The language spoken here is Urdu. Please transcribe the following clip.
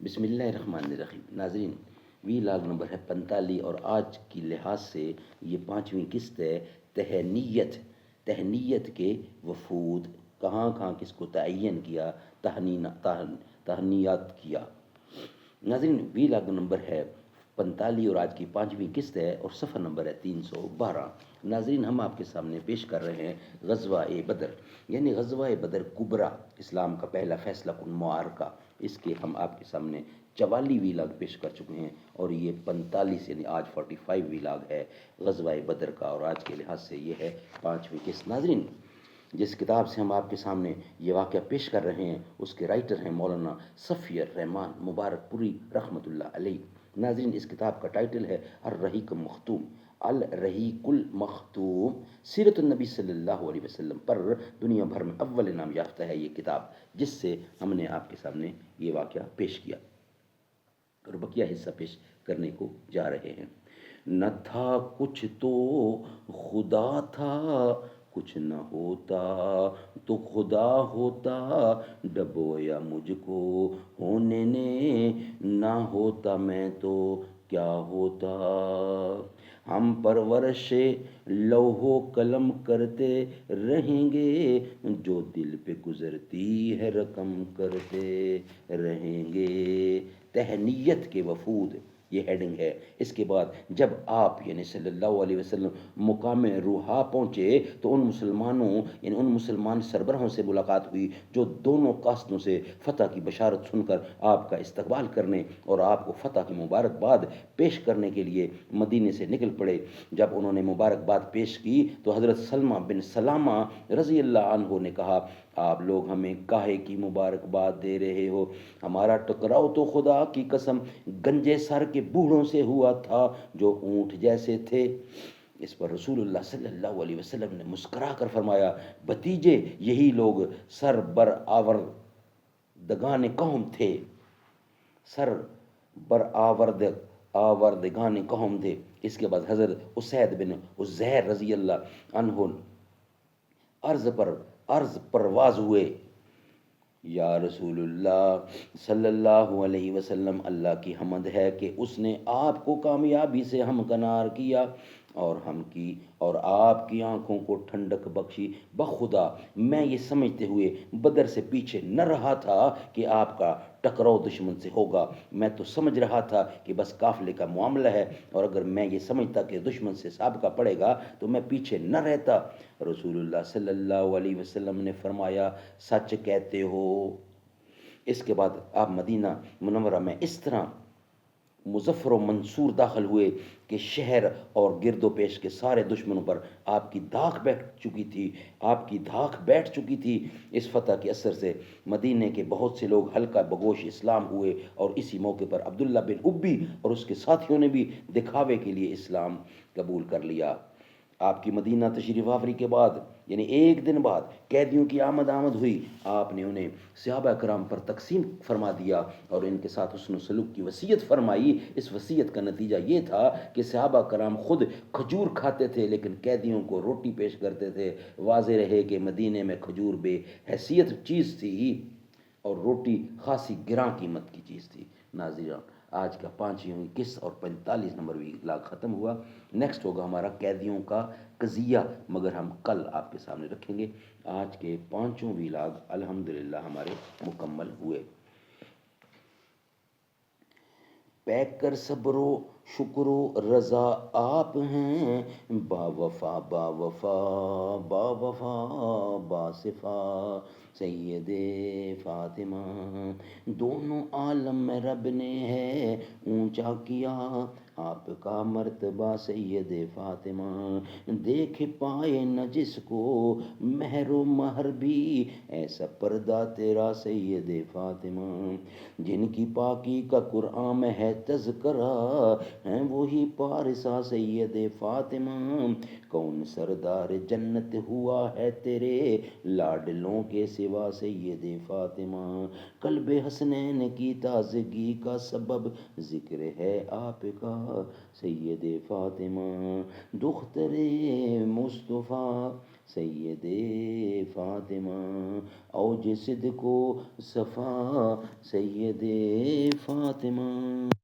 بسم اللہ الرحمن الرحیم۔ ناظرین، وی لاگ نمبر ہے 45 اور آج کی لحاظ سے یہ 5ویں قسط ہے۔ تہنیت، تہنیت کے وفود، کہاں کہاں کس کو تعین کیا، تہنیات کیا۔ ناظرین، وی لاگ نمبر ہے 45 اور آج کی 5ویں قسط ہے اور صفحہ نمبر ہے 312۔ ناظرین، ہم آپ کے سامنے پیش کر رہے ہیں غزوہ بدر، یعنی غزوہ بدر کبریٰ، اسلام کا پہلا فیصلہ کن معرکہ۔ اس کے ہم آپ کے سامنے 44 ویلاگ پیش کر چکے ہیں اور یہ 45 یعنی آج 45 ویلاگ ہے غزوہ بدر کا، اور آج کے لحاظ سے یہ ہے 5ویں قسط۔ ناظرین، جس کتاب سے ہم آپ کے سامنے یہ واقعہ پیش کر رہے ہیں اس کے رائٹر ہیں مولانا صفی الرحمان مبارک پوری رحمۃ اللہ علیہ۔ ناظرین، اس کتاب کا ٹائٹل ہے الرحیق المختوم، الرحیق المختوم، سیرت النبی صلی اللہ علیہ وسلم پر دنیا بھر میں اول انعام یافتہ ہے یہ کتاب، جس سے ہم نے آپ کے سامنے یہ واقعہ پیش کیا اور بقیہ حصہ پیش کرنے کو جا رہے ہیں۔ نہ تھا کچھ تو خدا تھا، کچھ نہ ہوتا تو خدا ہوتا، ڈبویا مجھ کو ہونے نے، نہ ہوتا میں تو کیا ہوتا۔ ہم پرورش لوح و قلم کرتے رہیں گے، جو دل پہ گزرتی ہے رقم کرتے رہیں گے۔ تہنیت کے وفود، یہ ہیڈنگ ہے۔ اس کے بعد جب آپ یعنی صلی اللہ علیہ وسلم مقام روحا پہنچے تو ان مسلمانوں یعنی ان مسلمان سربراہوں سے ملاقات ہوئی جو دونوں قاصدوں سے فتح کی بشارت سن کر آپ کا استقبال کرنے اور آپ کو فتح کی مبارکباد پیش کرنے کے لیے مدینے سے نکل پڑے۔ جب انہوں نے مبارکباد پیش کی تو حضرت سلمہ بن سلامہ رضی اللہ عنہ نے کہا، آپ لوگ ہمیں کاہے کی مبارکباد دے رہے ہو؟ ہمارا ٹکراؤ تو خدا کی قسم گنجے سر کے بوڑھوں سے ہوا تھا جو اونٹ جیسے تھے۔ اس پر رسول اللہ صلی اللہ علیہ وسلم نے مسکرا کر فرمایا، بھتیجے، یہی لوگ سر بر آوردگان قوم تھے، سر بر آوردگان قوم تھے۔ اس کے بعد حضرت اسید بن عزیر رضی اللہ عنہ عرض پرواز ہوئے، یا رسول اللہ صلی اللہ علیہ وسلم، اللہ کی حمد ہے کہ اس نے آپ کو کامیابی سے ہمکنار کیا اور اور آپ کی آنکھوں کو ٹھنڈک بخشی۔ بخدا میں یہ سمجھتے ہوئے بدر سے پیچھے نہ رہا تھا کہ آپ کا ٹکراؤ دشمن سے ہوگا، میں تو سمجھ رہا تھا کہ بس قافلے کا معاملہ ہے، اور اگر میں یہ سمجھتا کہ دشمن سے سابقہ پڑے گا تو میں پیچھے نہ رہتا۔ رسول اللہ صلی اللہ علیہ وسلم نے فرمایا، سچ کہتے ہو۔ اس کے بعد آپ مدینہ منورہ میں اس طرح مظفر و منصور داخل ہوئے کہ شہر اور گرد و پیش کے سارے دشمنوں پر آپ کی دھاک بیٹھ چکی تھی۔ اس فتح کے اثر سے مدینے کے بہت سے لوگ حلقہ بگوش اسلام ہوئے، اور اسی موقع پر عبداللہ بن ابی اور اس کے ساتھیوں نے بھی دکھاوے کے لیے اسلام قبول کر لیا۔ آپ کی مدینہ تشریف آوری کے بعد یعنی ایک دن بعد قیدیوں کی آمد ہوئی۔ آپ نے انہیں صحابہ کرام پر تقسیم فرما دیا اور ان کے ساتھ حسن و سلوک کی وصیت فرمائی۔ اس وصیت کا نتیجہ یہ تھا کہ صحابہ کرام خود کھجور کھاتے تھے لیکن قیدیوں کو روٹی پیش کرتے تھے۔ واضح رہے کہ مدینے میں کھجور بے حیثیت چیز تھی اور روٹی خاصی گراں قیمت کی چیز تھی۔ ناظرین، آج کا 5ویں قسط اور 45 نمبروی لاگ ختم ہوا۔ نیکسٹ ہوگا ہمارا قیدیوں کا قضیہ، مگر ہم کل آپ کے سامنے رکھیں گے۔ آج کے 5 ویلاگ الحمدللہ ہمارے مکمل ہوئے۔ پے کر صبر و شکر و رضا آپ ہیں، با وفا با وفا با وفا با صفا سید فاطمہ۔ دونوں عالم میں رب نے ہے اونچا کیا آپ کا مرتبہ سید فاطمہ۔ دیکھ پائے نہ جس کو مہر و مہر بھی، ایسا پردہ تیرا سید فاطمہ۔ جن کی پاکی کا قرآن میں ہے تذکرہ، ہیں وہی پارسا سید فاطمہ۔ کون سردار جنت ہوا ہے تیرے لاڈلوں کے سوا سید فاطمہ۔ قلب حسنین کی تازگی کا سبب ذکر ہے آپ کا سید فاطمہ۔ دختر مصطفیٰ سید فاطمہ، اوج صدق و صفا سید فاطمہ.